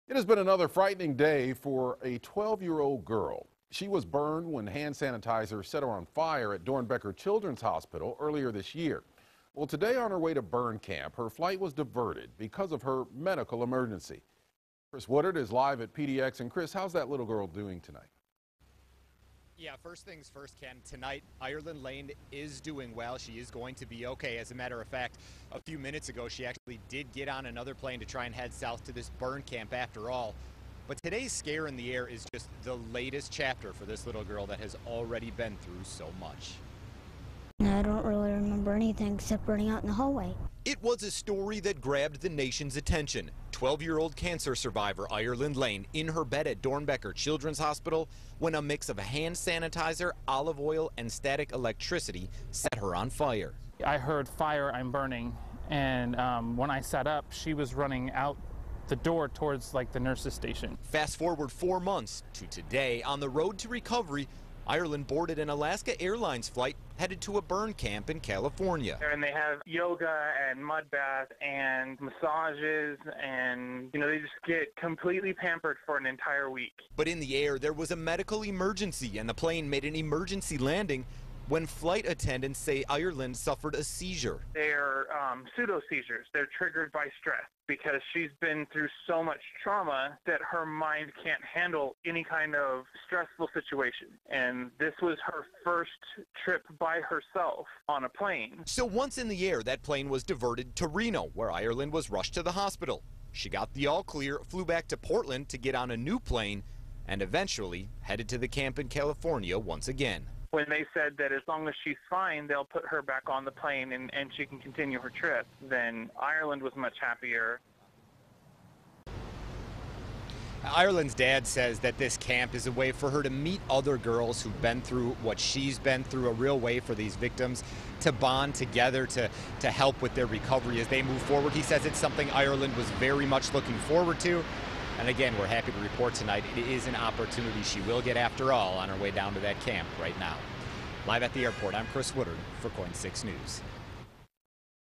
It has been another frightening day for a 12-year-old girl. She was burned when hand sanitizer set her on fire at Doernbecher Children's Hospital earlier this year. Well, today on her way to burn camp, her flight was diverted because of her medical emergency. Chris WOODARD is live at PDX. And Chris, how's that little girl doing tonight? Yeah, first things first, Ken. Tonight, Ireland Lane is doing well. She is going to be okay. As a matter of fact, a few minutes ago, she actually did get on another plane to try and head south to this burn camp after all. But today's scare in the air is just the latest chapter for this little girl that has already been through so much. I don't really remember anything except running out in the hallway. It was a story that grabbed the nation's attention. 12-year-old cancer survivor Ireland Lane in her bed at Doernbecher Children's Hospital when a mix of hand sanitizer, olive oil, and static electricity set her on fire. I heard fire, I'm burning, and when I sat up, she was running out the door towards the nurse's station. Fast forward 4 months to today, on the road to recovery, Ireland boarded an Alaska Airlines flight headed to a burn camp in California. And they have yoga and mud bath and massages, and they just get completely pampered for an entire week. But in the air, there was a medical emergency, and the plane made an emergency landing when flight attendants say Ireland suffered a seizure. They're pseudo-seizures. They're triggered by stress because she's been through so much trauma that her mind can't handle any kind of stressful situation. And this was her first trip by herself on a plane. So once in the air, that plane was diverted to Reno, where Ireland was rushed to the hospital. She got the all clear, flew back to Portland to get on a new plane, and eventually headed to the camp in California once again. When they said that as long as she's fine, they'll put her back on the plane and she can continue her trip, then Ireland was much happier. Ireland's dad says that this camp is a way for her to meet other girls who've been through what she's been through, a real way for these victims to bond together, to help with their recovery as they move forward. He says it's something Ireland was very much looking forward to. And again, we're happy to report tonight it is an opportunity she will get after all on her way down to that camp right now. Live at the airport, I'm Chris WOODARD for KOIN 6 News.